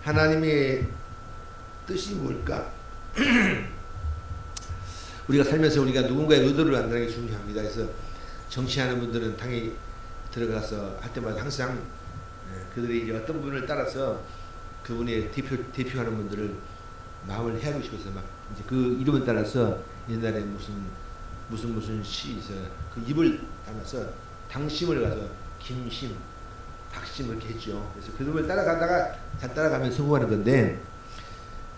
하나님의 뜻이 뭘까? 우리가 살면서 우리가 누군가의 의도를 안다는 게 중요합니다. 그래서 정치하는 분들은 당에 들어가서 할 때마다 항상 그들이 이제 어떤 분을 따라서 그분의 대표하는 분들을 마음을 헤아리고 싶어서 막 이제 그 이름을 따라서 옛날에 무슨 시 있어요. 그 입을 담아서 당심을 가서 김심, 박심을 이렇게 했죠. 그래서 그놈을 따라가다가 잘 따라가면 성공하는 건데,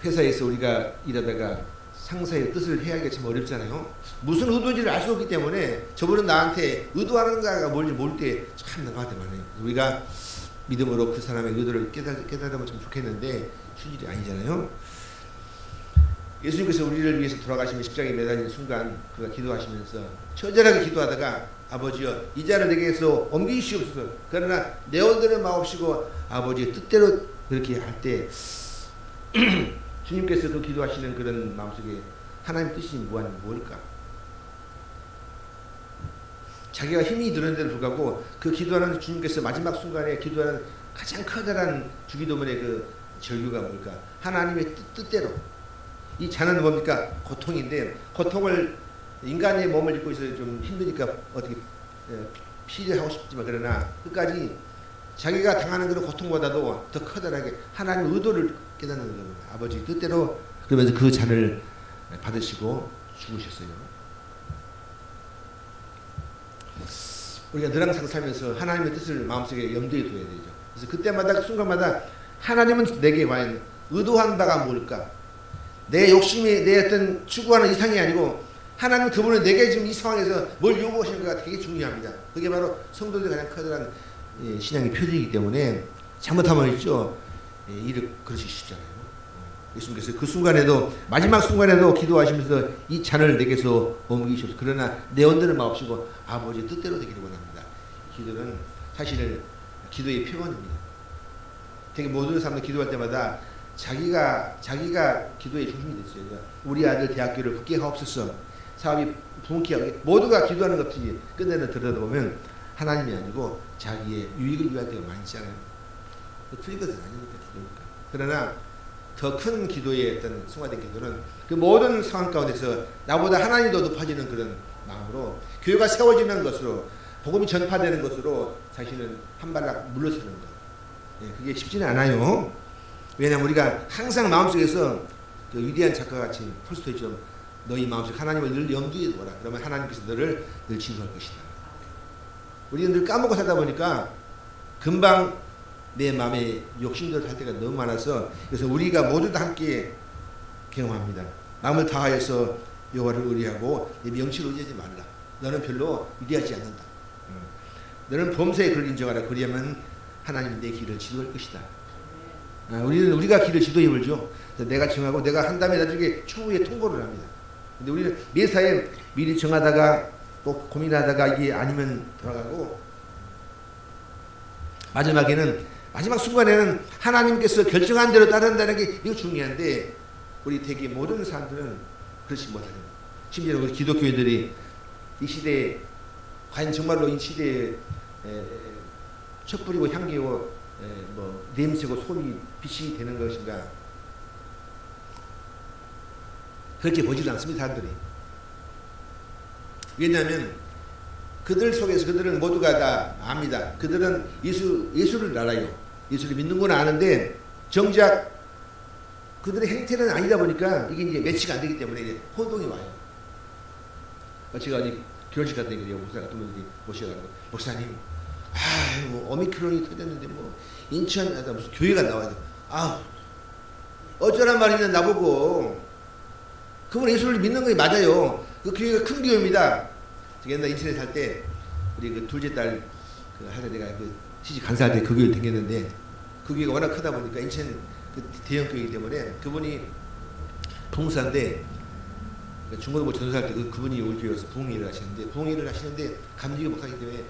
회사에서 우리가 일하다가 상사의 뜻을 헤아리기가 참 어렵잖아요. 무슨 의도인지를 알 수 없기 때문에 저분은 나한테 의도하는가가 뭔지 모를 때 참 난감할 때 많아요. 우리가 믿음으로 그 사람의 의도를 깨달으면 참 좋겠는데 실질이 아니잖아요. 예수님께서 우리를 위해서 돌아가시며 십자가에 매달린 순간 그가 기도하시면서 처절하게 기도하다가 아버지여 이 자를 내게서 옮기시옵소서. 그러나 내 온대로 마옵시고 아버지의 뜻대로 그렇게 할 때 주님께서 그 기도하시는 그런 마음속에 하나님 뜻이 뭘까? 자기가 힘이 드는데도 불구하고 그 기도하는 주님께서 마지막 순간에 기도하는 가장 커다란 주기도문의 그 절규가 뭘까? 하나님의 뜻대로. 이 자는 뭡니까? 고통인데, 고통을 인간의 몸을 입고 있어서 좀 힘드니까 어떻게 피를 하고 싶지만, 그러나 끝까지 자기가 당하는 그런 고통보다도 더 커다랗게 하나님의 의도를 깨닫는 겁니다. 아버지 뜻대로. 그러면서 그 잔을 받으시고 죽으셨어요. 우리가 늘 항상 살면서 하나님의 뜻을 마음속에 염두에 둬야 되죠. 그래서 그때마다 순간마다 하나님은 내게 과연 의도한 바가 뭘까? 내 욕심이 내 어떤 추구하는 이상이 아니고 하나님은 그분은 내게 지금 이 상황에서 뭘 요구하시는가가 되게 중요합니다. 그게 바로 성도들의 가장 커다란 신앙의 표징이기 때문에 잘못하면 있죠. 일을 그러시기 쉽잖아요. 예수님께서 그 순간에도 마지막 순간에도 기도하시면서 이 잔을 내게서 옮기시옵소서. 그러나 내 온대로 마옵시고 아버지의 뜻대로 되기를 원합니다. 기도는 사실은 기도의 표본입니다. 되게 모든 사람들 기도할 때마다 자기가 기도의 중심이 됐어요. 우리 아들 대학교를 붙게 하옵소서. 사업이 부흥케 하게 모두가 기도하는 것들이 끝내는 들여다보면 하나님이 아니고 자기의 유익을 위한 때가 많이 있잖아요. 틀린 것은 아니니까 기도니까. 그러나 더 큰 기도의 어떤 승화된 기도는 그 모든 상황 가운데서 나보다 하나님이 더 높아지는 그런 마음으로 교회가 세워지는 것으로 복음이 전파되는 것으로 사실은 한 발짝 물러서는 것. 그게 쉽지는 않아요. 왜냐하면 우리가 항상 마음속에서 그 위대한 작가같이 톨스토이처럼 너희 마음속 하나님을 늘 염두에 두어라. 그러면 하나님께서 너를 늘 지도할 것이다. 우리는 늘 까먹고 살다 보니까 금방 내 마음에 욕심대로 살 때가 너무 많아서, 그래서 우리가 모두 다 함께 경험합니다. 마음을 다하여서 여호와를 의뢰하고 내 명치를 의지하지 말라. 너는 별로 위대하지 않는다. 너는 범사에 그를 인정하라. 그리하면 하나님은 내 길을 지도할 것이다. 우리가 길을 지도해 볼죠. 내가 정하고 내가 한 다음에 나중에 추후에 통보를 합니다. 근데 우리는 매사에 미리 정하다가 또 고민하다가 이게 아니면 돌아가고, 마지막 순간에는 하나님께서 결정한 대로 따른다는 게 이거 중요한데, 우리 대개 모든 사람들은 그렇지 못하는 거예요. 심지어 우리 기독교인들이 이 시대에 과연 정말로 이 시대에 촛불이고 향기고 뭐 냄새고 소리 빛이 되는 것인가, 그렇게 보지도 않습니다. 사람들이. 왜냐하면 그들 속에서 그들은 모두가 다 압니다. 그들은 예수를 알아요. 예수를 믿는 건 아는데 정작 그들의 행태는 아니다 보니까 이게 이제 매치가 안 되기 때문에 이제 혼동이 와요. 제가 어디 결혼식 갔더니 목사 같은 분들이 모셔가지고, 목사님, 뭐 오미크론이 터졌는데 뭐 인천 무슨 교회가 나와야 돼. 어쩌란 말이냐 나보고. 그분 예수를 믿는 게 맞아요. 그 교회가 큰 교회입니다. 제가 옛날 인천에 살 때 우리 그 둘째 딸 할 때 내가 그 시집 간사할 때 그 교회를 다녔는데, 그 교회가 워낙 크다 보니까 인천 그 대형 교회이기 때문에 그분이 부흥사인데, 중고등부 전도사할 때 그분이 우리 교회에서 부흥일을 하시는데 감리교 목사이기 때문에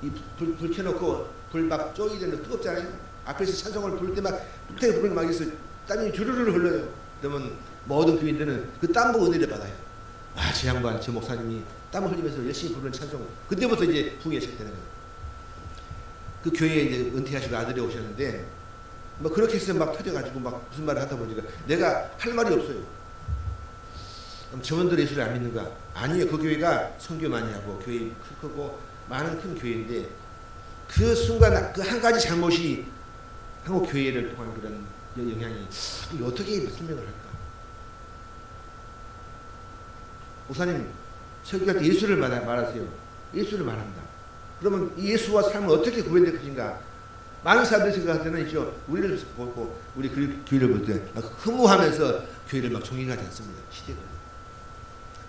이 불 켜놓고 불 막 쪼이는 뜨겁잖아요. 앞에서 찬송을 부를 때 막 뚝배기 부르는 막 있어 땀이 주르르 흘러요. 그러면 모든 교인들은 그 땀 보고 은혜를 받아요. 저 양반, 저 목사님이 땀을 흘리면서 열심히 부르는 찬송. 그때부터 이제 부흥이 시작되는 거예요. 그 교회에 이제 은퇴하시고 아들이 오셨는데, 뭐 그렇게 해서 막 터져가지고 막 무슨 말을 하다 보니까 내가 할 말이 없어요. 그럼 저분들 예수를 안 믿는가? 아니에요. 그 교회가 선교 많이 하고 교회 크고 많은 큰 교회인데 그 순간 그 한 가지 잘못이 한국 교회를 통한 그런 영향이 어떻게 설명을 할까? 목사님 설교할 때 예수를 말하세요. 예수를 말한다. 그러면 이 예수와 삶은 어떻게 구별될 것인가? 많은 사람들이 생각할 때는 있죠. 우리를 보고 우리 교회를 볼 때 흠모하면서 교회를 막 존경하지 않습니다. 시대가.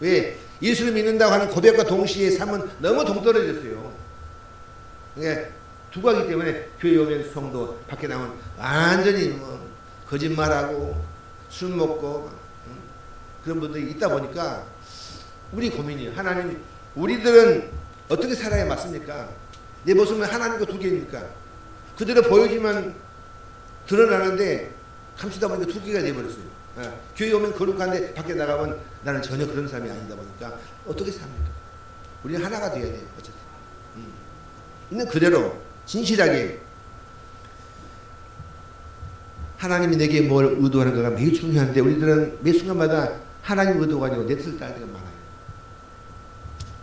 왜? 예수를 믿는다고 하는 고백과 동시에 삶은 너무 동떨어졌어요. 그러니까 두가기 때문에 교회 오면 성도 밖에 나오면 완전히 뭐 거짓말하고 술 먹고 그런 분들이 있다 보니까 우리 고민이에요. 하나님, 우리들은 어떻게 살아야 맞습니까? 내 모습은 하나님과 두 개입니까? 그대로 보여지면 드러나는데 감추다 보니까 두 개가 돼버렸어요. 교회 오면 거룩한데 밖에 나가면 나는 전혀 그런 사람이 아니다 보니까 어떻게 삽니까? 우리는 하나가 돼야 돼요. 어쨌든 있는 그대로 진실하게 하나님이 내게 뭘 의도하는가가 매우 중요한데 우리들은 매 순간마다 하나님 의도가 아니고 내 뜻을 따를 때가 많아요.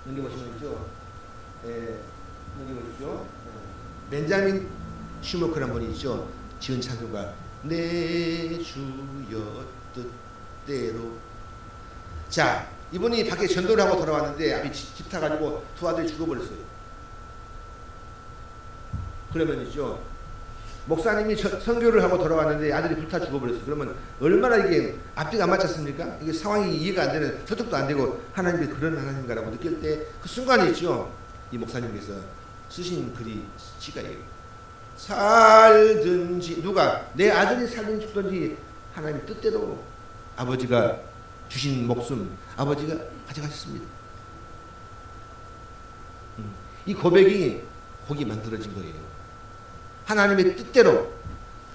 넘겨보시면 있죠. 넘겨보십시오. 벤자민 슈머크라는 분이 있죠. 지은 찬송가 내 주여 뜻대로. 자, 이분이 밖에 전도를 하고 돌아왔는데 앞에 집 타가지고 두 아들이 죽어버렸어요. 그러면 있죠. 목사님이 선교를 하고 돌아왔는데 아들이 불타 죽어버렸어요. 그러면 얼마나 이게 앞뒤가 안 맞췄습니까? 이게 상황이 이해가 안 되는, 설득도 안 되고 하나님이 그런 하나님가라고 느낄 때 그 순간에 있죠. 이 목사님께서 쓰신 글이 시가예요. 살든지 누가 내 아들이 살든지 죽든지 하나님 뜻대로 아버지가 주신 목숨 아버지가 가져가셨습니다. 이 고백이 거기 만들어진 거예요. 하나님의 뜻대로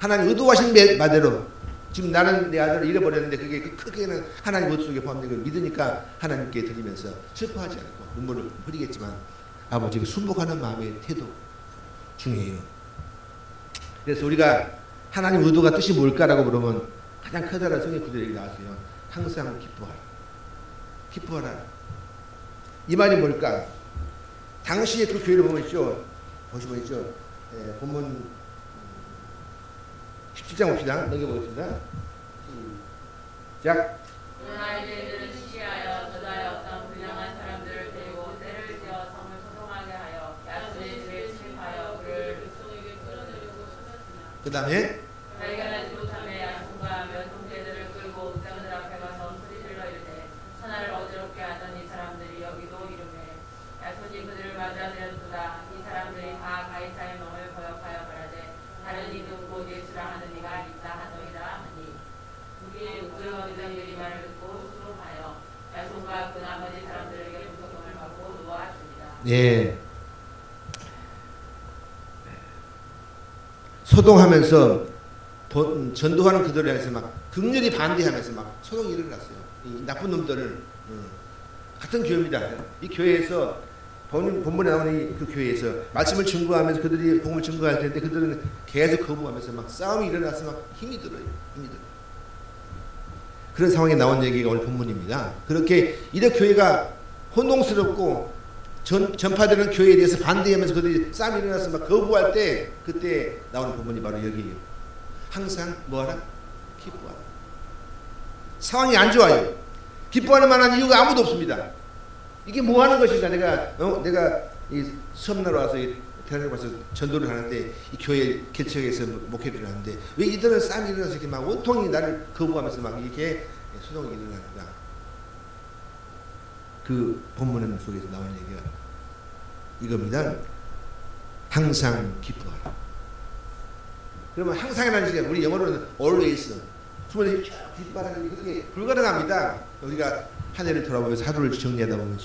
하나님 의도하신 바대로 지금 나는 내 아들을 잃어버렸는데 그게 크게는 하나님 의도 속에 포함된 걸 믿으니까 하나님께 드리면서 슬퍼하지 않고 눈물을 흘리겠지만 아버지가 순복하는 마음의 태도 중요해요. 그래서 우리가 하나님 의도가 뜻이 뭘까라고 물으면 가장 커다란 성의 구절이 나왔어요. 항상 기뻐하라. 기뻐하라. 이 말이 뭘까? 당시에 그 교회를 보면 있죠. 보시면 있죠. 본문 17장 봅시다. 넘겨보겠습니다. 시작. 그러나 이들은 시시하여 저자의 어떤 불량한 사람들을 데리고 때를 지어 성을 소동하게 하여 야손의 집에 침입하여 그를 백성에게 끌어내려고 찾았으나 그 다음에 발견하지 못함에 야손과 몇 형제들을 끌고 의장들 앞에 가서 소리질러 이르되 천하를 어지럽게 하던 이 사람들이 여기도 이르매 야손이 그들을 맞아들였도다. 이 사람들이 다 가이사의 명을 거역하여 말하되 다른 이는 곧 예수라 하는 이가 있다 하더이다 하니 우리의 의장들이 말을 듣고 수록하여 야손과 그 나머지 사람들에게 무서움을 받고 놓아줍니다. 예. 소동하면서 전도하는 그들을 향해서 막 극렬히 반대하면서 막 소동이 일어났어요. 이 나쁜 놈들을 같은 교회입니다. 이 교회에서 본문에 나오는 그 교회에서 말씀을 증거하면서 그들이 복음을 증거할 텐데 그들은 계속 거부하면서 막 싸움이 일어나서 막 힘이 들어요. 힘이 들어요. 그런 상황에 나온 얘기가 오늘 본문입니다. 그렇게 이런 교회가 혼동스럽고 전파되는 교회에 대해서 반대하면서 그들이 싸움이 일어나서 막 거부할 때 그때 나오는 본문이 바로 여기예요. 항상 뭐하라? 기뻐하라. 상황이 안 좋아요. 기뻐하는 만한 이유가 아무도 없습니다. 이게 뭐 하는 것인가? 내가 이 섬나라 와서 대한민국 와서 전도를 하는데 이 교회 개척에서 목회를 하는데 왜 이들은 싸움이 일어나서 이렇게 막 온통이 나를 거부하면서 막 이렇게 소동이 일어나는가? 그 본문 속에서 나오는 얘기가 이겁니다. 항상 기뻐하라. 그러면 항상이라는 시간 우리 영어로는 always 숨을 뒷바람이 그렇게 불가능합니다. 우리가 한 해를 돌아보면서 하루를 정리하다 보면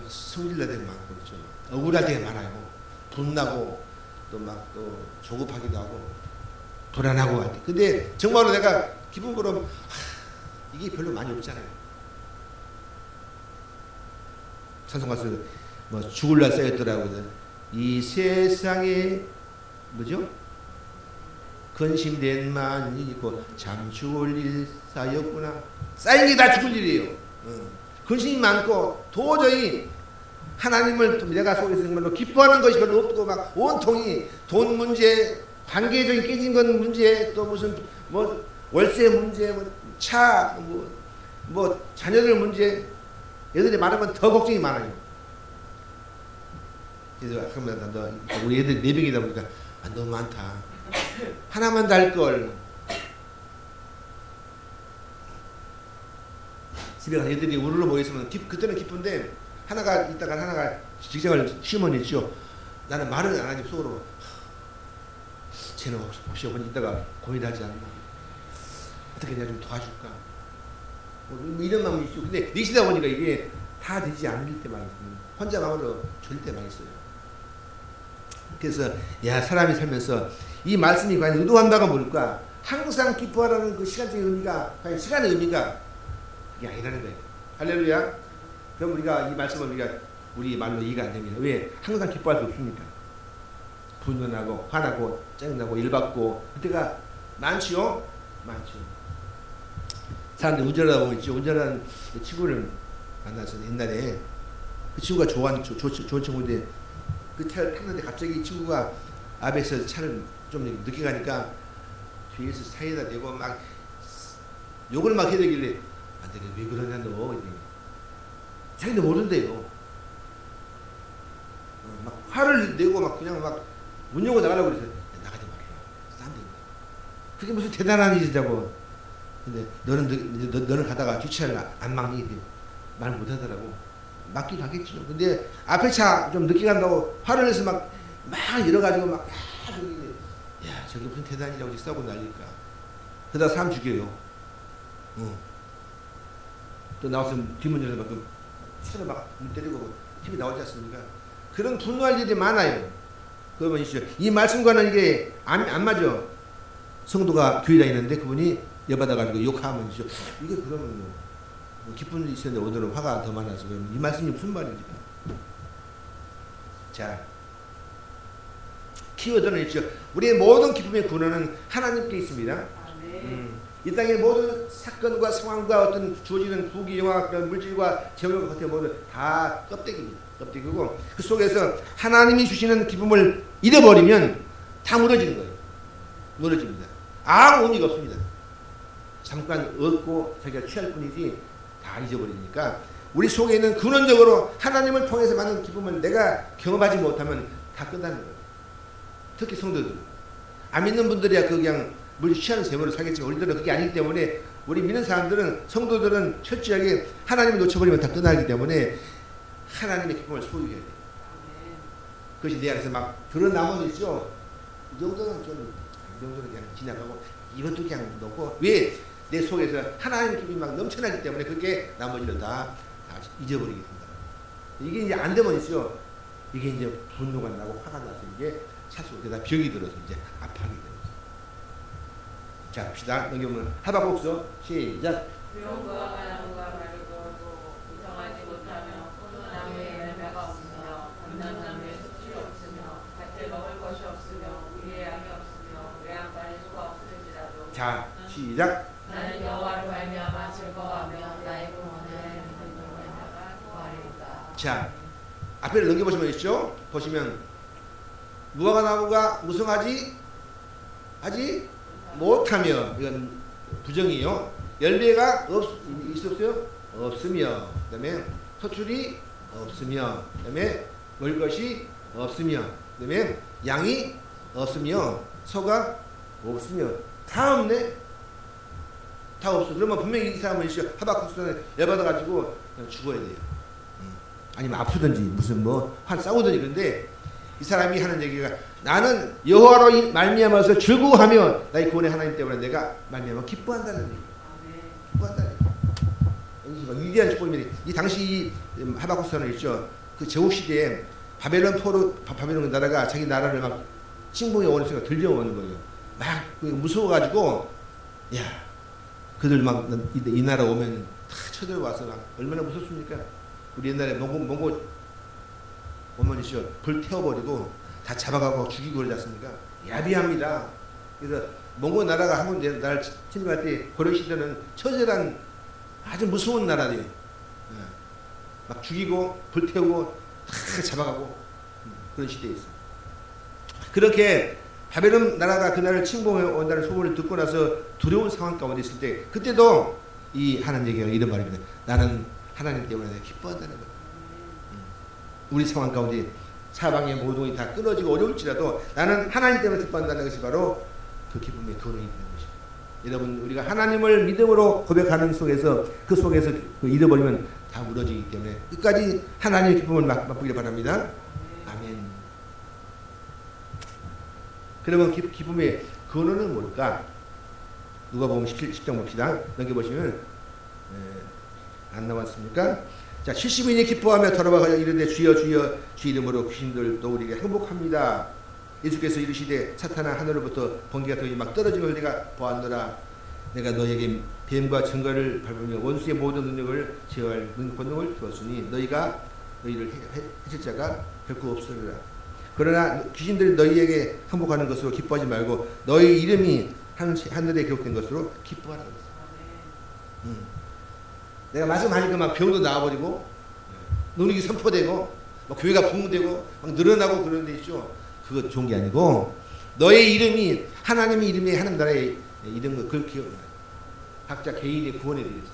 성질날 때가 많고 그렇죠. 억울할 때가 많아요. 분나고 또 조급하기도 하고 불안하고 할 때. 근데 정말로 내가 기분 보면 이게 별로 많이 없잖아요. 찬송가서 뭐 죽을 날 쌓였더라고요. 이 세상에 뭐죠? 근심된 만이 있고 참 죽을 일 쌓였구나. 쌓인 게 다 죽을 일이에요. 근심이 많고 도저히 하나님을 내가 속에서 정말로 기뻐하는 것이 별로 없고 막 온통이 돈 문제, 관계적인 깨진 건 문제, 또 무슨 뭐 월세 문제, 뭐 차, 뭐 자녀들 문제, 애들이 많으면 더 걱정이 많아요. 그래서 그러면 너 우리 애들 4명이다 보니까 너무 많다. 하나만 달 걸. 집에 가서 애들이 우르르 모였으면 그때는 기쁜데 하나가 있다가 하나가 직장을 쉬면 있죠. 나는 말은 안 하지 속으로. 쟤는 혹시 이따가 고민하지 않나? 어떻게 내가 좀 도와줄까? 뭐 이런 마음이 있죠. 근데 넷이다 보니까 이게 다 되지 않을 때만 있어요. 혼자 마음으로 졸릴 때만 있어요. 그래서 야 사람이 살면서 이 말씀이 과연 의도한 바가 뭘까? 항상 기뻐하라는 그 시간적인 의미가 과연 시간의 의미가 그게 아니라는 거예요. 할렐루야. 그럼 우리가 이 말씀을 우리 말로 이해가 안 됩니다. 왜? 항상 기뻐할 수 없습니까? 분노하고 화나고 짜증나고 일받고 그때가 많지요? 많죠. 사람들이 운전하다 보면 있죠. 운전하는 친구를 만나서 옛날에 그 친구가 좋은 친구인데 그 차를 탔는데 갑자기 친구가 앞에서 차를 좀 늦게 가니까 뒤에서 사이에다 대고 막 욕을 막 해대길래 안 되네 왜 그러냐 너 자기도 모른대요. 막 화를 내고 막 그냥 막 문 열고 나가려고 그래서 나가지 말라 싼데 그게 무슨 대단한 일이자고. 근데 너는 가다가 주차를 안 막니? 말 못하더라고. 막긴 하겠죠. 근데 앞에 차 좀 늦게 간다고 화를 내서 막 이래가지고 막 야 저게 무슨 대단이라고 싸우고 난리니까. 그러다 사람 죽여요. 또 나와서 뒷문 열어서 막 차를 막 때리고 힘이 나오지 않습니까? 그런 분노할 일이 많아요. 그러면 이 말씀과는 이게 안 맞아. 성도가 교회 다니는데 그분이 열받아가지고 욕하면 이게 그러면 뭐 기쁜 일이 있었는데 오늘은 화가 더 많아서 그러면 이 말씀이 무슨 말입니까? 자, 키워드는 있죠. 우리의 모든 기쁨의 근원은 하나님께 있습니다. 이 땅의 모든 사건과 상황과 어떤 주어지는 부귀영화 그런 물질과 재물과 같은 모든 다 껍데기입니다. 껍데기고 그 속에서 하나님이 주시는 기쁨을 잃어버리면 다 무너지는 거예요. 무너집니다. 아무 의미가 없습니다. 잠깐 얻고 자기가 취할 뿐이지 다 잊어버리니까 우리 속에 있는 근원적으로 하나님을 통해서 받는 기쁨을 내가 경험하지 못하면 다 끝나는 거예요. 특히 성도들. 안 믿는 분들이야 그냥 물 취하는 재물을 사겠지만 우리들은 그게 아니기 때문에 우리 믿는 사람들은 성도들은 철저하게 하나님을 놓쳐버리면 다 끝나기 때문에 하나님의 기쁨을 소유해야 돼요. 그것이 내 안에서 막 드러나면 있죠. 이 정도는 그냥 지나가고 이것도 그냥 놓고 왜? 내 속에서 하나님의 기쁨이 막 넘쳐나기 때문에 그게 나머지를 다 잊어버리게 된다. 이게 이제 안 되면 있죠. 이게 이제 분노가 나고 화가 나서 이게 차수가 다 병이 들어서 이제 아파하게 됩니다. 자, 봅시다. 넘겨보면 하박국서 시작. 무화과 나무가 마르고 우성하지 못하며 포도나무에 열매가 없으며 감람나무에 숲이 없으며 밭에 먹을 것이 없으며 우리의 양이 없으며 외양간에 소가 없을지라도. 자, 시작. 나는 여호와로 말미암아 즐거워하며 나의 구원을 믿는 자가 구하리로다. 자, 앞에를 넘겨보시면 있죠. 보시면 무화과 나무가 무성하지 못하며 이건 부정이요. 열매가 있었어요? 없으며 그 다음에 소출이 없으며 그 다음에 먹을 것이 없으며 그 다음에 양이 없으며 소가 없으며 다 없네. 다 없어. 그러면 분명히 이 사람은 하박국서는 열받아가지고 죽어야 돼요. 아니면 아프든지 무슨 한 싸우든지. 그런데 이 사람이 하는 얘기가 나는 여호와로 말미암아서 즐거워하며 나의 구원의 하나님 때문에 내가 말미암아 기뻐한다는 얘기예요. 기뻐한다는 얘기예요. 위대한 축복입니다. 이 당시 하박국서는 있죠. 그 제국 시대에 바벨론 나라가 자기 나라를 막 침공해 오는 순간 들려오는 거예요. 막 무서워가지고 야 그들 막 이 나라 오면 다 쳐들어와서 막 얼마나 무섭습니까? 우리 옛날에 몽고 오면 불 태워버리고 다 잡아가고 죽이고 그러지 않습니까? 야비합니다. 그래서 몽골 나라가 한국 나라를 침략할 때 고려 시대는 처절한 아주 무서운 나라들이 막 죽이고 불태우고 다 잡아가고 그런 시대였어요. 그렇게 바벨론 나라가 그 나라를 침공해 온다는 소문을 듣고 나서 두려운 상황 가운데 있을 때 그때도 이 하나님 얘기가 이런 말입니다. 나는 하나님 때문에 내가 기뻐한다는 거예요. 우리 상황 가운데 사방의 모동이 다 끊어지고 어려울지라도 나는 하나님 때문에 기뻐한다는 것이 바로 그 기쁨의 근원이 되는 것입니다. 여러분 우리가 하나님을 믿음으로 고백하는 속에서 그 속에서 잃어버리면 다 무너지기 때문에 끝까지 하나님의 기쁨을 맛보기를 바랍니다. 아멘. 그러면 기쁨의 근원은 뭘까? 누가복음 10장 봅시다. 넘겨보시면 안 나왔습니까? 자, 70인이 기뻐하며 돌아와 이르되 주여 주여 주 이름으로 귀신들도 우리에게 행복합니다. 예수께서 이르시되 사탄아 하늘로부터 번개가 더이 막 떨어지는 걸 내가 보았노라. 내가 너에게 뱀과 증거를 밟으며 원수의 모든 능력을 제어할 권능을 주었으니 너희를 해칠 자가 결코 없으리라. 그러나 귀신들이 너희에게 항복하는 것으로 기뻐하지 말고 너희 이름이 하늘에 기록된 것으로 기뻐하라는 것이다. 내가 말씀하니까 막 병도 나와버리고 능력이 선포되고 막 교회가 부흥되고 막 늘어나고 그런 데 있죠. 그거 좋은 게 아니고 너의 이름이 하나님의 이름이 하나님 나라의 이름을 그걸 기억나요. 각자 개인의 구원에 대해서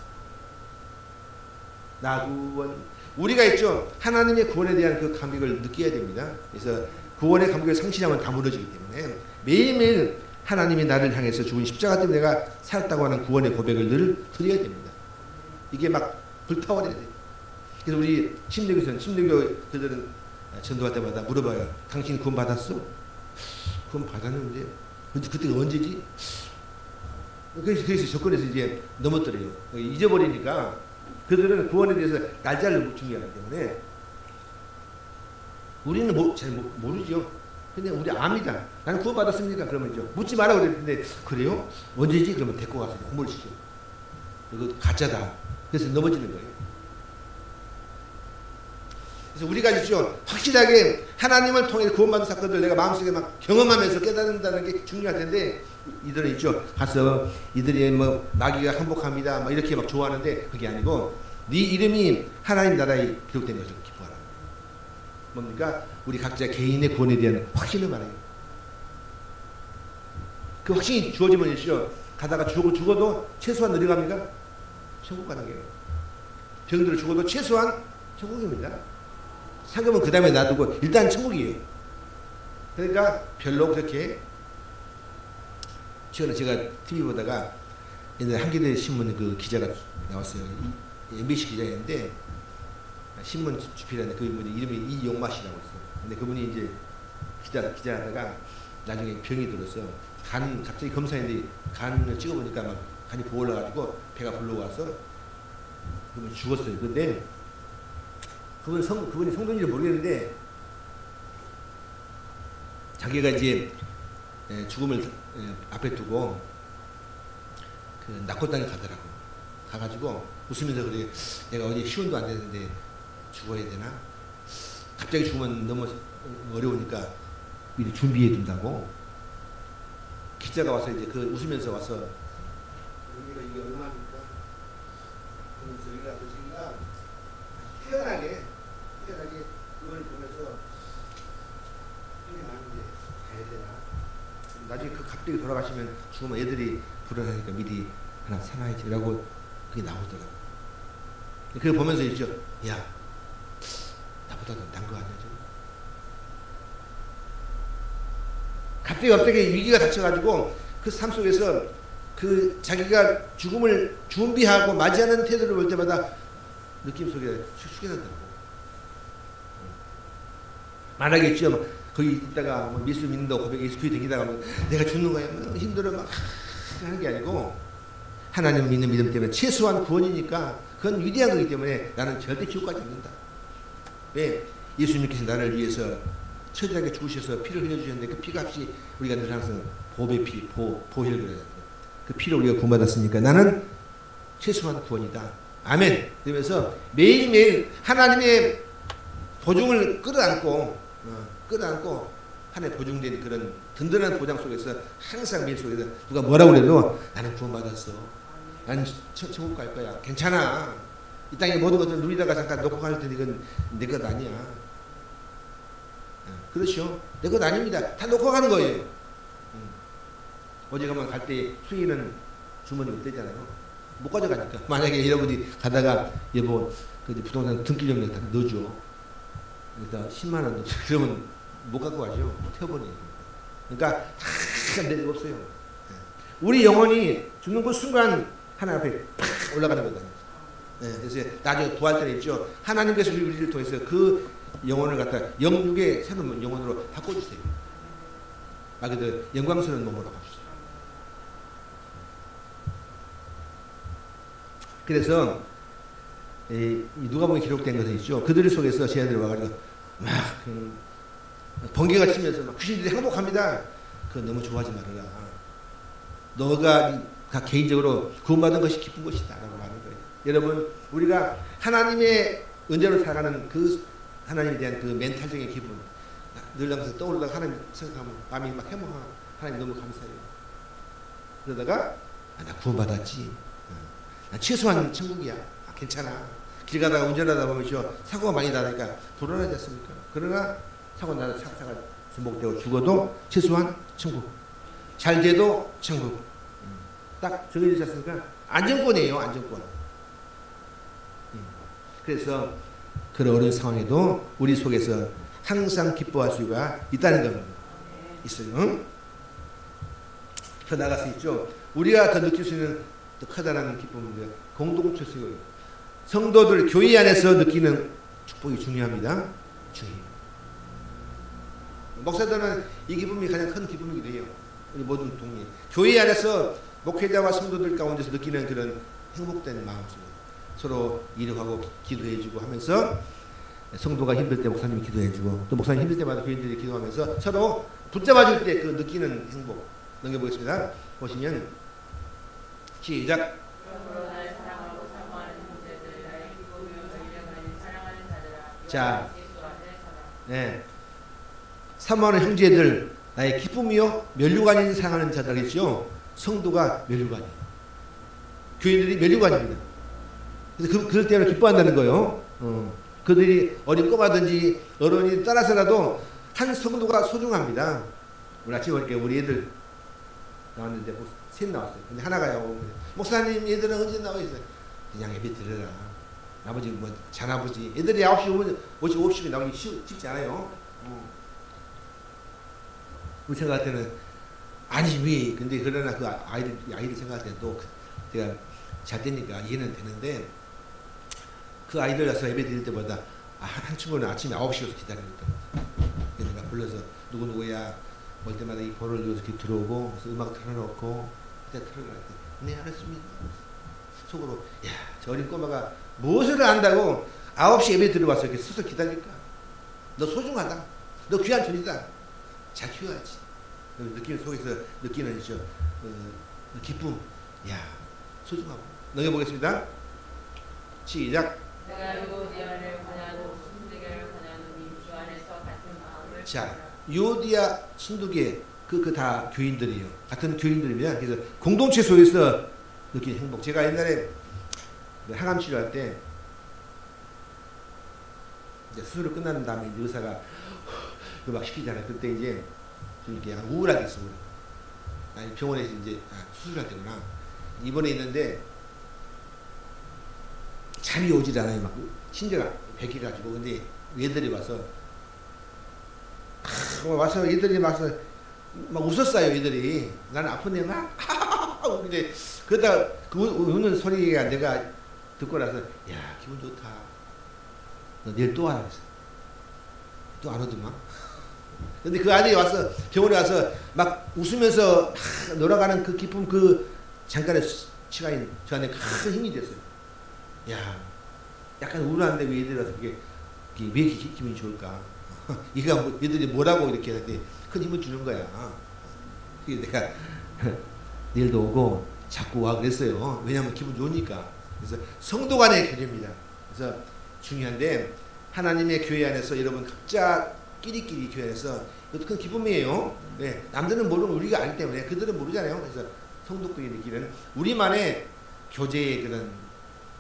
나 구원 우리가 있죠. 하나님의 구원에 대한 그 감격을 느껴야 됩니다. 그래서 구원의 감격을 상실하면 다 무너지기 때문에 매일매일 하나님이 나를 향해서 죽은 십자가 때문에 내가 살았다고 하는 구원의 고백을 늘 드려야 됩니다. 이게 막 불타오르야 돼요. 그래서 우리 침례교 그들은 전도할 때마다 물어봐요. 당신 구원 받았어? 구원 받았는데 그때가 언제지? 그래서 접근해서 이제 넘어뜨려요. 잊어버리니까 그들은 구원에 대해서 날짜를 중요하기 때문에 우리는 잘 모르죠. 근데 우리 압니다. 나는 구원 받았습니까? 그러면 이제 묻지 마라 그랬는데 그래요? 언제지? 그러면 데리고 가서 공부를 시켜. 이거 가짜다. 그래서 넘어지는 거예요. 그래서 우리가 있죠. 확실하게 하나님을 통해 구원받은 사건들 내가 마음속에 막 경험하면서 깨닫는다는 게 중요할 텐데 이들은 있죠. 가서 이들이 뭐 마귀가 항복합니다. 막 이렇게 막 좋아하는데 그게 아니고 네 이름이 하나님 나라에 기록된 것을 기뻐하라. 뭡니까? 우리 각자 개인의 구원에 대한 확신을 말해요. 그 확신이 주어지면 있죠. 가다가 죽어도 최소한 어디 갑니까? 천국 가는 거예요. 병들어 죽어도 최소한 천국입니다. 상금은 그 다음에 놔두고 일단 천국이에요. 그러니까 별로 그렇게 최근에 제가 TV 보다가 옛날에 한겨레 신문 그 기자가 나왔어요. MBC 기자였는데 신문 주필하는데 그 이름이 이용마씨라고 있어요. 근데 그분이 이제 기자하다가 나중에 병이 들었어. 갑자기 검사했는데 간을 찍어보니까 막 간이 부어올라가지고 배가 불러와서 그분이 죽었어요. 근데 그분이 성도인지 모르겠는데 자기가 이제 죽음을 앞에 두고 그 낙고당에 가더라고. 가가지고 웃으면서 그래. 내가 어디 시운도 안 되는데 죽어야 되나? 갑자기 죽으면 너무 어려우니까 미리 준비해 둔다고. 기자가 와서 이제 그 웃으면서 와서 여기가 이게 얼마입니까? 그러면서 여기가 태연하게 그걸 보면서 이게 많은데 가야 되나? 나중에 그 갑자기 돌아가시면 죽으면 애들이 불안하니까 미리 하나 사놔야지 라고 그게 나오더라고. 그걸 보면서 있죠. 야, 나보다 더 난 거 아니야 지금? 갑자기 위기가 닥쳐가지고 그 삶 속에서 그 자기가 죽음을 준비하고 맞이하는 태도를 볼 때마다 느낌 속에 숙연하더라고. 말하겠죠. 거기 있다가 뭐 예수 믿는다고 고백 예수 교회 다니다가 뭐 내가 죽는 거야. 뭐 힘들어 막 하는 게 아니고 하나님 믿는 믿음 때문에 최소한 구원이니까 그건 위대한 거기 때문에 나는 절대 지옥 가지 않는다. 왜? 예수님께서 나를 위해서 처절하게 죽으셔서 피를 흘려주셨는데 그 피값이 우리가 늘 항상 보배 피, 보혈 그래요. 그 피를 우리가 구원받았으니까 나는 최소한 구원이다. 아멘. 그러면서 매일매일 하나님의 보증을 끌어안고 하나님 보증된 그런 든든한 보장 속에서 항상 밀 속에서 누가 뭐라고 그래도 나는 구원받았어. 나는 천국 갈 거야. 괜찮아. 이 땅의 모든 것을 누리다가 잠깐 놓고 갈 테니 이건 내 것 아니야. 그렇죠. 내 것 아닙니다. 다 놓고 가는 거예요. 어제 가면 갈 때 수위는 주머니 없대잖아요. 못 가져가니까. 만약에 여러분이 가다가 여보 그 부동산 등기점에 다 넣어줘. 일단 10만 원 넣어줘. 그러면 못 갖고 가죠. 태워버리니까. 그러니까 다 내리가 없어요. 우리 영혼이 죽는 그 순간 하나님 앞에 팍 올라가는 거다. 그래서 나중에 부활 때는 있죠. 하나님께서 우리를 통해서 그 영혼을 갖다 영육의 새로운 영혼으로 바꿔주세요. 말 그대로 영광스러운 몸으로 바꿔주세요. 그래서 누가복음에 기록된 것은 있죠. 그들 속에서 제자들이 와가지고 막 번개가 치면서 막 귀신들이 행복합니다. 그거 너무 좋아하지 말아라. 너가 개인적으로 구원받은 것이 기쁜 것이다 라고 말하는 거예요. 여러분 우리가 하나님의 은혜로 살아가는 그 하나님에 대한 그 멘탈적인 기분 늘 항상 떠오르다가 하나님 생각하면 마음이 막 해몽하고 하나님 너무 감사해요. 그러다가 나 구원받았지. 나 최소한 천국이야. 괜찮아. 길 가다가 운전하다 보면 사고가 많이 나니까 불안하지 않습니까? 그러나 사고가 중복되고 죽어도 최소한 천국. 잘 돼도 천국. 딱 정해지지 않습니까? 안정권이에요. 안정권. 그래서 그런 어려운 상황에도 우리 속에서 항상 기뻐할 수가 있다는 겁니다. 있어요. 더 나아갈 수 있죠. 우리가 더 느낄 수 있는 더 커다란 기쁨인데 공동체 속에 성도들 교회 안에서 느끼는 축복이 중요합니다. 중요해요. 목사들은 이 기쁨이 가장 큰 기쁨이기도 해요. 우리 모든 동의. 교회 안에서 목회자와 성도들 가운데서 느끼는 그런 행복된 마음 속에 서로 이해하고 기도해주고 하면서 성도가 힘들 때 목사님이 기도해주고 또 목사님 힘들 때마다 교인들이 기도하면서 서로 붙잡아줄 때 그 느끼는 행복 넘겨보겠습니다. 보시면 시작. 자, 네. 사모하는 형제들 나의 기쁨이요 면류관인 사랑하는 자들이죠. 성도가 면류관이에요. 교인들이 면류관입니다. 그래서 그럴 때는 기뻐한다는 거예요. 그들이 어린 꼬마든지 어른이 따라서라도 한 성도가 소중합니다. 우리 아침에 이렇게 우리 애들 나왔는데 셋 나왔어요. 근데 하나가요. 목사님 애들은 언제 나와 있어요? 그냥 예배 드려라. 아버지 뭐 잔아버지 애들이 9시 오면 5시 나오기 쉽지 않아요. 우리 생각할 때는 아니 왜 근데 그러나 그 아이들 생각할 때는 또 제가 잘 되니까 이해는 되는데 그 아이들 와서 예배 드릴 때마다 한 친구는 아침에 9시에 와서 기다리고 있더라고요. 그래서 내가 불러서 누구야 올 때마다 이 볼을 이렇게 들어오고 그래서 음악 틀어놓고 그때 틀어놓을 때 네 알았습니다. 속으로 야 저 어린 꼬마가 무엇을 안다고 9시 예배 들어와서 이렇게 서서 기다릴까? 너 소중하다. 너 귀한 존이다. 잘 키워야지. 느끼는 속에서 느끼는 기쁨. 야 소중하고. 넘겨보겠습니다. 시작. 내가 유오디아를 권하고 순두개를 권하노니 주 안에서 같은 마음을 자, 유오디아 순두개 그 다 교인들이에요. 같은 교인들입니다. 그래서 공동체 속에서 느끼는 행복. 제가 옛날에 항암 치료할 때 이제 수술을 끝난 다음에 의사가 막 시키잖아요. 그때 이제 좀 이렇게 우울하게 있어. 아니 병원에서 이제 수술할 때구나. 입원해 있는데 잠이 오질 않아요. 막 신재가 백해가지고 근데 얘들이 와서 얘들이 와서 막 웃었어요. 얘들이 나는 아픈데 막 근데 그러다가 그 우는 소리가 내가 듣고 나서 야 기분 좋다. 너 내일 또 와라. 또 안 오더만. 근데 그 아들이 와서 병원에 와서 막 웃으면서 놀아가는 그 기쁨 그 잠깐의 시간이 저한테 큰 힘이 됐어요. 야, 약간 우울한데 왜 얘들이 와서 그게 왜 기분이 좋을까? 얘들이 뭐라고 이렇게 하는데 큰 힘을 주는 거야. 그게 내가 내일도 오고 자꾸 와 그랬어요. 왜냐하면 기분 좋으니까. 그래서 성도 간의 교제입니다. 그래서 중요한데 하나님의 교회 안에서 여러분 각자 끼리끼리 교회 안에서 그것도 큰 기쁨이에요. 네, 남들은 모르는 우리가 아기 때문에 그들은 모르잖아요. 그래서 성도끼리 느끼는 우리만의 교제의 그런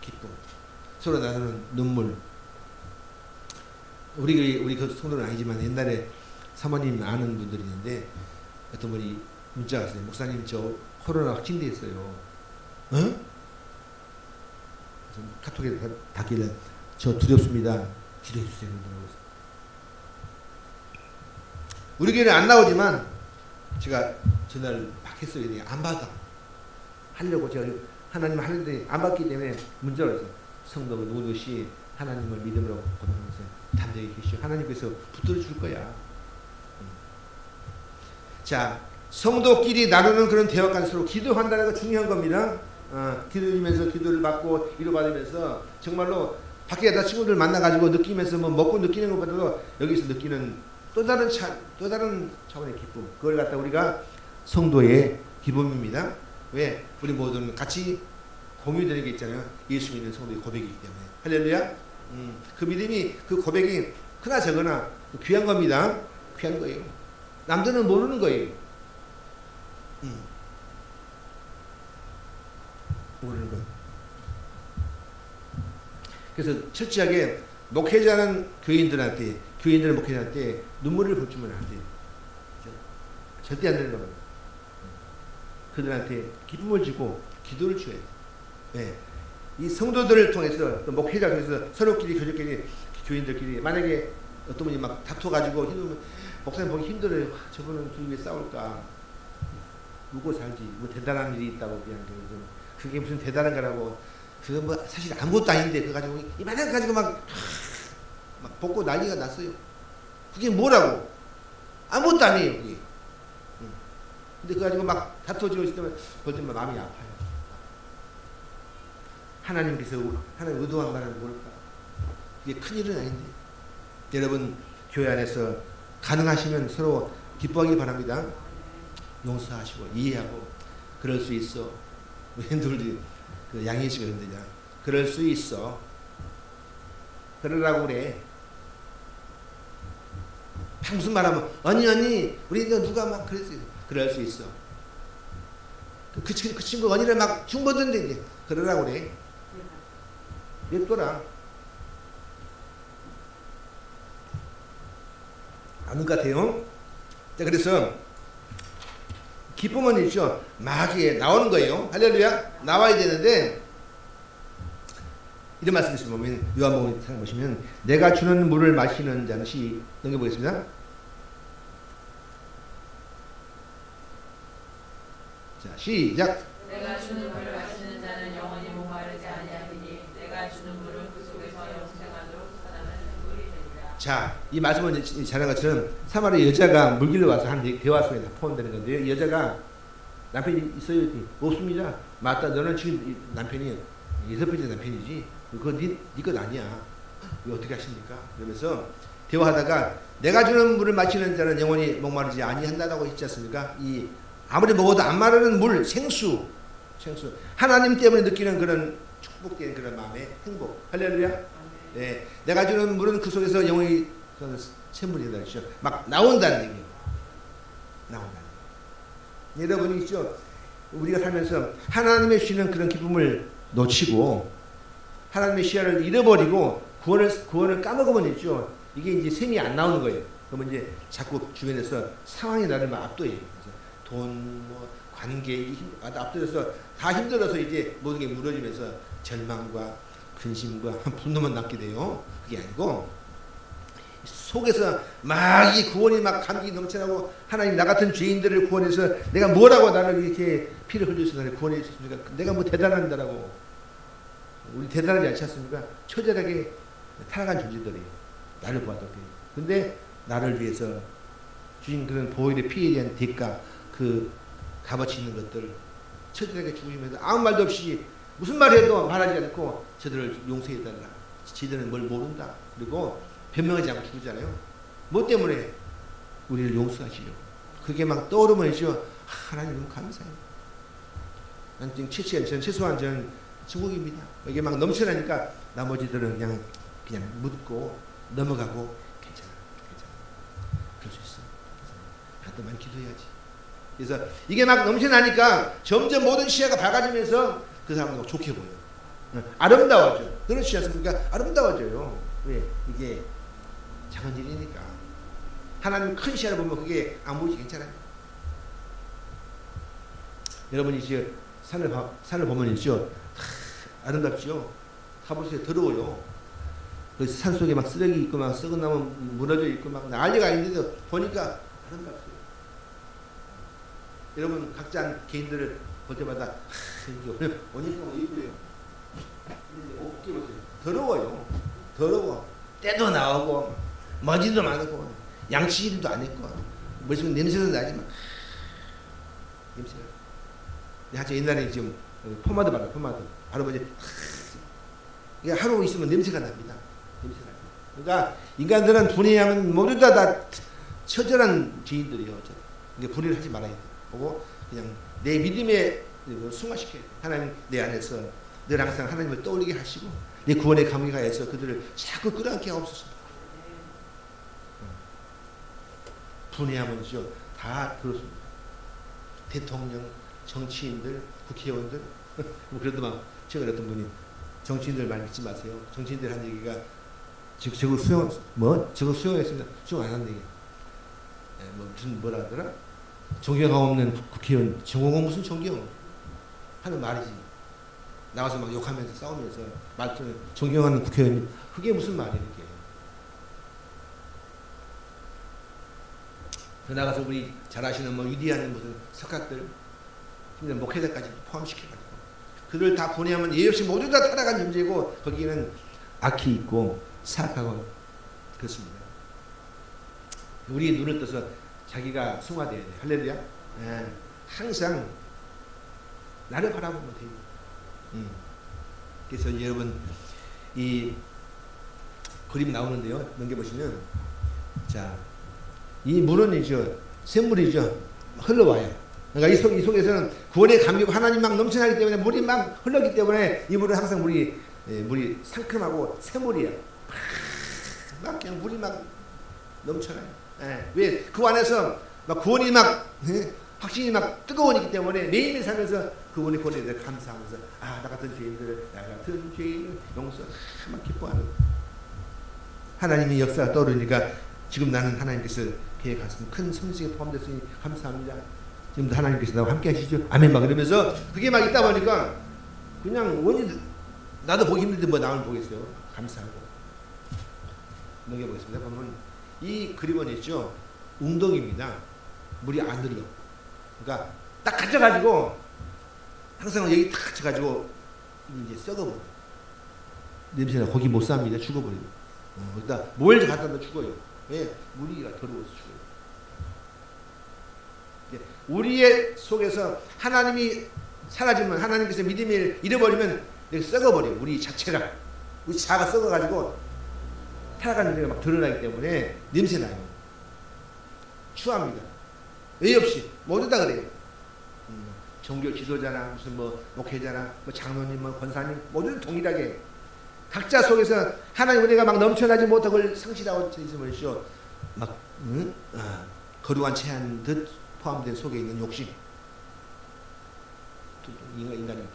기쁨, 서로 나누는 눈물. 우리 그 성도는 아니지만 옛날에 사모님 아는 분들이 있는데 어떤 분이 문자가 왔어요. 목사님 저 코로나 확진돼 있어요. 응? 카톡에 닿길래 저 두렵습니다. 기도해 주세요. 우리 교회는 안 나오지만 제가 전화를 막 했어요. 안 받아. 하려고 제가 하나님 하는데 안 받기 때문에 문자가 왔어요. 성도 누구누구시 하나님을 믿음으로 고백하면서 담대히 계시오. 하나님께서 붙들어 줄 거야. 자, 성도끼리 나누는 그런 대화까지 서로 기도한다는 거 중요한 겁니다. 기도하면서 기도를 받고 위로받으면서 정말로 밖에 나 친구들 만나가지고 느끼면서 뭐 먹고 느끼는 것보다도 여기서 느끼는 또 다른 차원의 기쁨. 그걸 갖다 우리가 성도의 기쁨입니다. 왜? 우리 모두는 같이 공유되는 게 있잖아요. 예수 믿는 성도의 고백이기 때문에. 할렐루야. 그 믿음이 그 고백이 크나 적으나 귀한 겁니다. 귀한 거예요. 남들은 모르는 거예요. 모르는 거. 그래서 철저하게 목회자는 교인들은 목회자한테 눈물을 볼 줄만 안 돼요. 절대 안 되는 겁니다. 그들한테 기쁨을 주고 기도를 줘야 돼요. 네. 이 성도들을 통해서 또 목회자 통해서 서로끼리 교인들끼리 만약에 어떤 분이 막 다퉈가지고 목사님 보기 힘들어요. 저분은 둘이 왜 싸울까? 누구 살지? 뭐 대단한 일이 있다고 그냥 그게 무슨 대단한 거라고. 그거 뭐 사실 아무것도 아닌데 그거 가지고 이만한 거 가지고 막 벗고 난리가 났어요. 그게 뭐라고? 아무것도 아니에요. 그게. 근데 그거 가지고 막 다퉈지고 있을 때만 볼 때만 마음이 아파요. 하나님께서 하나님 의도한 바는 뭘까? 이게 큰일은 아닌데. 여러분 교회 안에서 가능하시면 서로 기뻐하기 바랍니다. 용서하시고 이해하고 그럴 수 있어. 웬돌이 그 양희씨가 흔드냐. 그럴 수 있어. 그러라고 그래. 무슨 말하면 언니 우리 누가 막 그랬어요. 그럴 수 있어. 그 친구 언니를 막 중보던데 이제 그러라고 그래. 냅둬라. 아는 것 같아요. 자, 그래서 기쁨은 있죠. 마귀에 나오는 거예요. 할렐루야. 나와야 되는데 이런 말씀이 있으면 요한복음 상 보시면 내가 주는 물을 마시는 자는 넘겨보겠습니다. 자, 시작. 내가 주는 물을 마시는 자는 영원히 목마르지 아니하리니 내가 주는 물은 그 속에서 영생하도록 솟아나는 물이 되리라. 자, 이 말씀은 잘한 것처럼 사마리아 여자가 물길로 와서 한 대화 속에 포함되는 건데요. 여자가 남편이 있어요? 없습니다. 맞다. 너는 지금 남편이 6번째 남편이지. 그거 네 것 아니야. 이거 어떻게 하십니까? 그러면서 대화하다가 내가 주는 물을 마시는 자는 영원히 목마르지 아니한다라고 했지 않습니까? 이 아무리 먹어도 안 마르는 물, 생수. 하나님 때문에 느끼는 그런 축복된 그런 마음의 행복. 할렐루야. 네, 내가 주는 물은 그 속에서 영원히 샘물이다. 막 나온다는 얘기예요. 나온다는 얘기. 여러분이 있죠. 우리가 살면서 하나님의 주시는 그런 기쁨을 놓치고 하나님의 시야를 잃어버리고 구원을 까먹으면 있죠. 이게 이제 샘이 안 나오는 거예요. 그러면 이제 자꾸 주변에서 상황이 나를 막 압도해요. 그래서 돈, 뭐 관계 압도해서 다 힘들어서 이제 모든 게 무너지면서 절망과 근심과 분노만 남게 돼요. 그게 아니고 속에서 막 이 구원이 막 감기 넘쳐나고 하나님 나 같은 죄인들을 구원해서 내가 뭐라고 나를 이렇게 피를 흘려서 나를 구원해 주셨습니까? 내가 뭐 대단한다라고. 우리 대단하지 않지 않습니까? 처절하게 타락한 존재들이에요. 나를 보았던 게. 근데 나를 위해서 주신 그런 보혈의 피에 대한 대가, 그 값어치 있는 것들 처절하게 죽으시면서 아무 말도 없이 무슨 말 해도 말하지 않고 저들을 용서해달라. 지들은 뭘 모른다. 그리고 변명하지 않고 죽잖아요. 뭐 때문에? 우리를 용서하시려고. 그게 막 떠오르면이죠. 하나님 너무 감사해요. 난 지금 최소한 저는 천국입니다. 이게 막 넘쳐나니까 나머지들은 그냥 묻고 넘어가고 괜찮아. 그럴 수 있어. 또 많이 기도해야지. 그래서 이게 막 넘쳐나니까 점점 모든 시야가 밝아지면서 그 사람도 좋게 보여. 아름다워져. 그렇지 않습니까? 아름다워져요. 왜? 이게 작은 일이니까. 하나님 큰 시야를 보면 그게 아무리 괜찮아요. 여러분이 이제 산을 보면 있죠. 아름답죠. 가보세요. 더러워요. 그 산속에 막 쓰레기 있고 막 썩은 나무 무너져 있고 막 난리가 있는데도 보니까 아름답어요. 여러분 각자 개인들을 볼 때마다 오니까 이쁘요. 어깨 보세요. 더러워요. 더러워. 때도 나오고 먼지도 많고 양치질도 안 했고 무슨 냄새도 나지만 냄새가. 하여튼 옛날에 지금 포마드 바르고 포마드 바르면 이제 하루 있으면 냄새가 납니다. 냄새가 납니다. 그러니까 인간들은 분해하면 모두 다 처절한 죄인들이에요. 이게 분해를 하지 말아야 돼. 보고 그냥 내 믿음에 승화시켜야 돼. 하나님 내 안에서 늘 항상 하나님을 떠올리게 하시고 내 구원의 감격에 가해서 그들을 자꾸 끌어안게 하옵소서. 분해하면서 다 그렇습니다. 대통령, 정치인들, 국회의원들 뭐 그래도 막 최근에 어떤 분이 정치인들 말 믿지 마세요. 정치인들 한 얘기가 저거 수용했습니다. 수용 안 한다 얘기. 뭐 무슨 뭐라 하더라? 존경 없는 국회의원, 정공은 무슨 존경? 하는 말이지. 나와서 막 욕하면서 싸우면서 말투 존경하는 국회의원 그게 무슨 말이야 이게? 나가서 우리 잘 아시는 뭐 위대한 무슨 석학들, 목회자까지 포함시켜가지고 그들 다 보내면 예의 없이 모두 다 타락한 존재고 거기에는 악이 있고 사악하고 그렇습니다. 우리 눈을 떠서 자기가 승화돼야 돼. 할렐루야. 항상 나를 바라보면 돼요. 그래서 여러분 이 그림 나오는데요. 넘겨보시면 자, 이 물은이죠. 샘물이죠. 흘러와요. 그러니까 이 속에서는 구원의 감격 하나님 막 넘쳐나기 때문에 물이 막 흘렀기 때문에 이 물은 항상 물이 상큼하고 샘물이야. 막 그냥 물이 막 넘쳐나요. 왜? 그 안에서 막 구원이 막 확신이 막 뜨거우기 때문에 매일매일 살면서 그분의 구원에 대해 감사하면서 나 같은 죄인들을 나 같은 죄인을 용서 막 기뻐하는 하나님의 역사가 떠오르니까 지금 나는 하나님께서 계획하신 큰 성식에 포함됐으니 감사합니다. 지금도 하나님께서 나와 함께 하시죠. 아멘 막 이러면서 그게 막 있다 보니까 그냥 원이 나도 보기 힘든데 뭐 남을 보겠어요. 감사하고 넘겨보겠습니다. 보면 이 그림은 있죠. 웅덩이입니다. 물이 안 흘러. 그러니까 딱 갇혀가지고 항상 여기 딱 갇혀가지고 이제 썩어버려. 냄새나 거기 못 삽니다. 죽어버려요. 그러다 뭘 갖다 놔 죽어요. 왜? 물이가 더러워서 죽어요. 우리의 속에서 하나님이 사라지면 하나님께서 믿음을 잃어버리면 이렇게 썩어버려요. 우리 자체가 우리 자아가 썩어가지고 타락한 냄새가 막 드러나기 때문에 냄새나요. 추합니다. 왜 없이 모두 다 그래요. 종교 지도자나 무슨 뭐 목회자나 뭐 장로님 뭐 권사님 모두 동일하게 각자 속에서 하나님 은혜가 막 넘쳐나지 못하고 상실하고 있으면 막 거룩한 체한 듯 포함된 속에 있는 욕심 인간이기 때문에.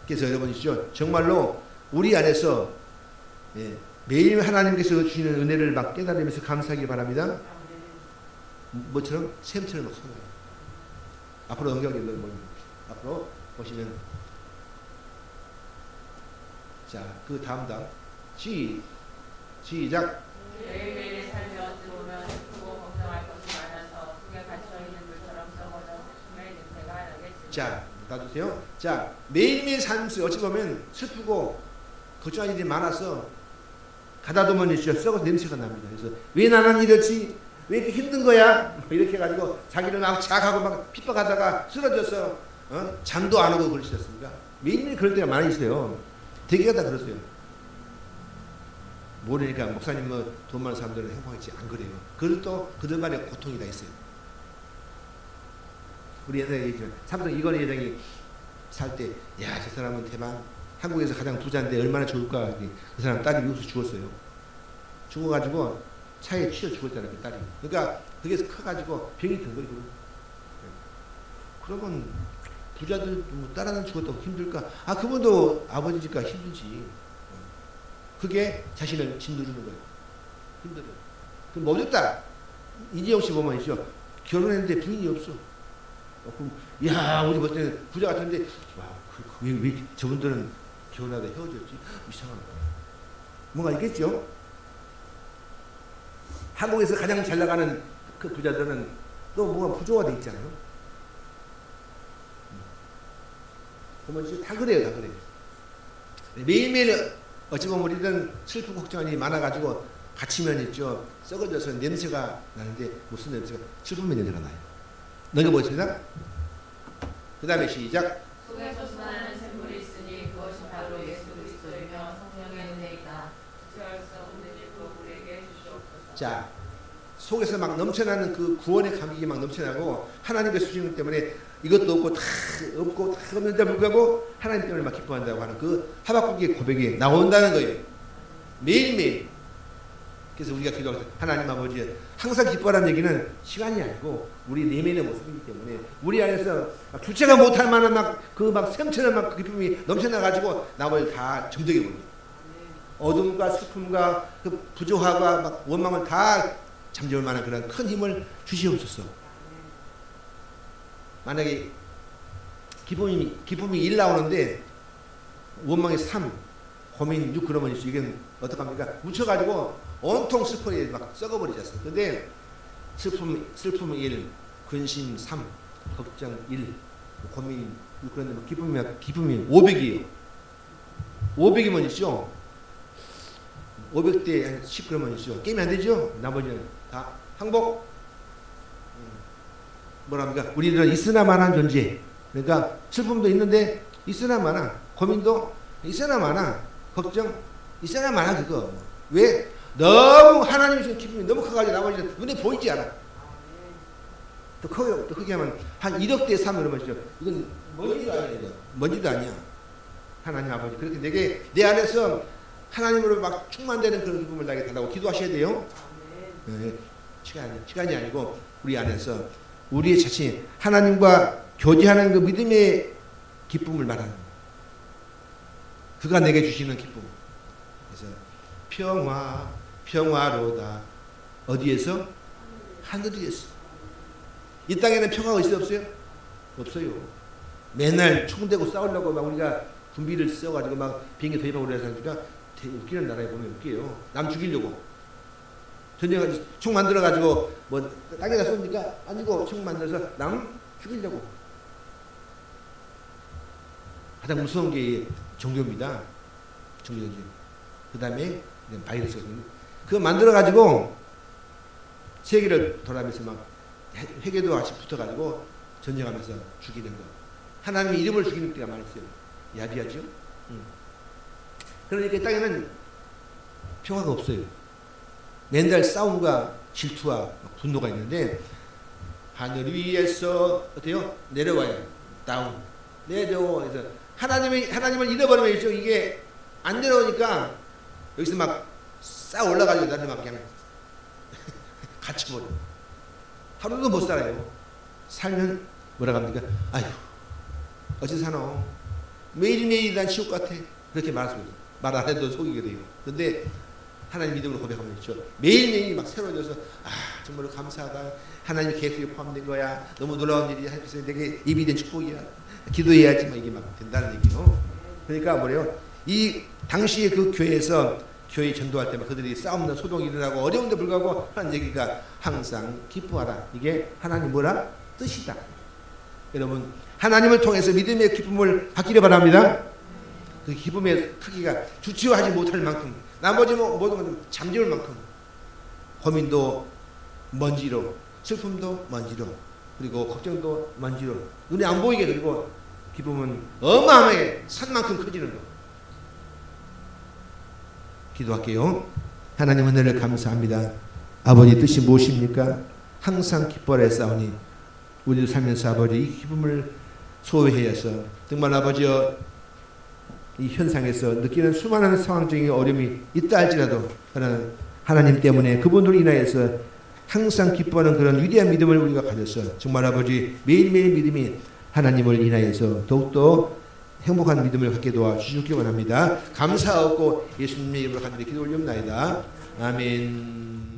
그래서 여러분이죠 정말로 우리 안에서 매일 하나님께서 주시는 은혜를 막 깨달으면서 감사하기 바랍니다. 뭐처럼 샘처럼 솟아나요. 앞으로 넘겨보면 앞으로 보시면 자, 그 다음 시작. 매일매일의 삶이 어찌 보면 슬프고 걱정할 것이 많아서 속에 갇혀있는 물처럼 썩어져 슬픔의 냄새가 나겠습니다. 자, 놔두세요. 자, 매일매일 삶 어찌 보면 슬프고 걱정할 일이 많아서 가다 보면 썩어서 냄새가 납니다. 그래서 왜 나는 이렇지? 왜 이렇게 힘든 거야? 이렇게 해가지고 자기를 막 자학하고 막 핍박하다가 쓰러져서 잠도 안 오고 그러시셨습니까? 매일매일 그럴 때가 많이 있어요. 대개가 다 그러세요. 모르니까 목사님 뭐 돈 많은 사람들은 행복하지 안 그래요. 그들도 그들만의 고통이 다 있어요. 우리 옛날에 삼성 이건희 회장이 살 때 야, 저 사람은 대만 한국에서 가장 부자인데 얼마나 좋을까. 그 사람 딸이 미국에서 죽었어요. 죽어가지고 차에 치여 죽었잖아요, 그 딸이. 그러니까 그게 커가지고 병이 든 거예요. 그러면 부자들 뭐 딸 하나 죽었다고 힘들까? 아, 그분도 아버지니까 힘들지. 그게 자신을 짓누르는 거예요. 힘들어요. 그럼 뭐 어쨌다? 이재용 씨 보면 있죠. 결혼했는데 부인이 없어. 그럼 야, 우리 볼 때는 부자 같은데 와, 왜 저분들은 결혼하다 헤어졌지? 이상하다. 뭔가 있겠죠? 한국에서 가장 잘 나가는 그 부자들은 또 뭐가 부조화돼 있잖아요. 보면 다 그래요, 다 그래요. 매일매일 어찌 보면 우리는 슬프고 걱정한 일이 많아가지고 갇히면 있죠. 썩어져서 냄새가 나는데 무슨 냄새가? 슬픔의 냄새가 나요. 넘겨보겠습니다. 그 다음에 시작. 속에서 솟아나는 샘물이 있으니 그것이 바로 예수 그리스도이며 성령의 은혜이다. 주체할 수 없는 일도 우리에게 주시옵소서. 자, 속에서 막 넘쳐나는 그 구원의 감격이 막 넘쳐나고 하나님의 수신 때문에 이것도 없고 다 없고 다 없는데 불구하고 하나님 때문에 막 기뻐한다고 하는 그 하박국의 고백이 나온다는 거예요. 매일매일. 그래서 우리가 기도할 때 하나님 아버지 항상 기뻐하라는 얘기는 시간이 아니고 우리 내면의 모습이기 때문에 우리 안에서 막 주체가 못할 만한 막 샘처럼 막 그 기쁨이 넘쳐나가지고 나머지 다 점적해 버립니다. 어둠과 슬픔과 그 부조화가 막 원망을 다 잠재울 만한 그런 큰 힘을 주시옵소서. 만약에 기쁨이 1 나오는데 원망이 3, 고민 6 그러면 이게 어떡합니까? 묻혀가지고 온통 슬퍼에 막 썩어버리지 않습니까? 근데 슬픔 1, 근심 3, 걱정 1, 고민 6 그런데 기쁨이 500이에요. 500이면 있죠? 500대 한 10 그러면 있죠? 게임이 안 되죠? 나머지는 다 항복. 뭐랍니까? 우리들은 있으나 마나한 존재. 그러니까 슬픔도 있는데 있으나 마나, 고민도 있으나 마나, 걱정 있으나 마나 그거. 왜? 너무 하나님이 주신 기쁨이 너무 커가지고 나머지는 눈에 보이지 않아. 또 크게 하면 한 1억 대 3 이러면 이건 먼지도 아니야. 이거 먼지도 아니야. 하나님 아버지 그렇게 내 안에서 하나님으로 막 충만되는 그런 기쁨을 나게 달라고 기도하셔야 돼요. 네. 시간이 아니고 우리 안에서 우리의 자신 하나님과 교제하는 그 믿음의 기쁨을 말하는 거예요. 그가 내게 주시는 기쁨. 그래서 평화로다. 어디에서? 하늘에서. 이 땅에는 평화가 있어요, 없어요? 없어요. 맨날 총대고 싸우려고 막 우리가 군비를 써가지고 막 비행기 도입하고 그래서 우리가 웃기는 나라에 보면 웃겨요. 남 죽이려고. 전쟁 총 만들어가지고 뭐 땅에다 쏘니까 아니고 총 만들어서 남 죽이려고. 가장 무서운 게 종교입니다. 종교지. 그 다음에 바이러스가 그거 만들어가지고 세계를 돌아가면서 막 회계도 같이 붙어가지고 전쟁하면서 죽이는 거. 하나님의 이름을 죽이는 때가 많이 있어요. 야비하죠? 그러니까 이 땅에는 평화가 없어요. 맨날 싸움과 질투와 분노가 있는데 하늘 위에서 어때요? 내려와요. 다운. 내려와서 하나님을 잃어버리면 있죠. 이게 안 내려오니까 여기서 막 쌓아 올라가지고 나를 막 그냥 갇혀버려. 하루도 못 살아요. 살면 뭐라 합니까? 아휴 어찌 사노? 매일매일 난 지옥 같아. 그렇게 말 안 해도 속이게 돼요. 근데 하나님 믿음으로 고백하면 있죠. 매일매일 막 새로워져서 정말로 감사하다. 하나님이 계획에 포함된 거야. 너무 놀라운 일이 하나님께서 내게 입이 된 축복이야. 기도해야지 막 이게 막 된다는 얘기요. 그러니까 뭐래요? 이 당시에 그 교회에서 교회 전도할 때 막 그들이 싸움나 소동이 일어나고 어려운데 불구하고 하는 얘기가 항상 기뻐하라. 이게 하나님 뭐라? 뜻이다. 여러분 하나님을 통해서 믿음의 기쁨을 받기를 바랍니다. 그 기쁨의 크기가 주체하지 못할 만큼 나머지 모든 건 잠재울 만큼 고민도 먼지로 슬픔도 먼지로 그리고 걱정도 먼지로 눈에 안 보이게 그리고 기쁨은 어마어마하게 산만큼 커지는 거. 기도할게요. 하나님 은혜를 감사합니다. 아버지 뜻이 무엇입니까? 항상 기뻐하라 싸우니 우리도 살면서 아버지 이 기쁨을 소유해서 정말 아버지여 이 현상에서 느끼는 수많은 상황적인 어려움이 있다 할지라도 그러나 하나님 때문에 그분들로 인하여서 항상 기뻐하는 그런 위대한 믿음을 우리가 가져서 정말 아버지 매일매일 믿음이 하나님을 인하여서 더욱더 행복한 믿음을 갖게 도와주시기 원합니다. 감사하고 예수님의 이름으로 간절히 기도 올리옵나이다. 아멘.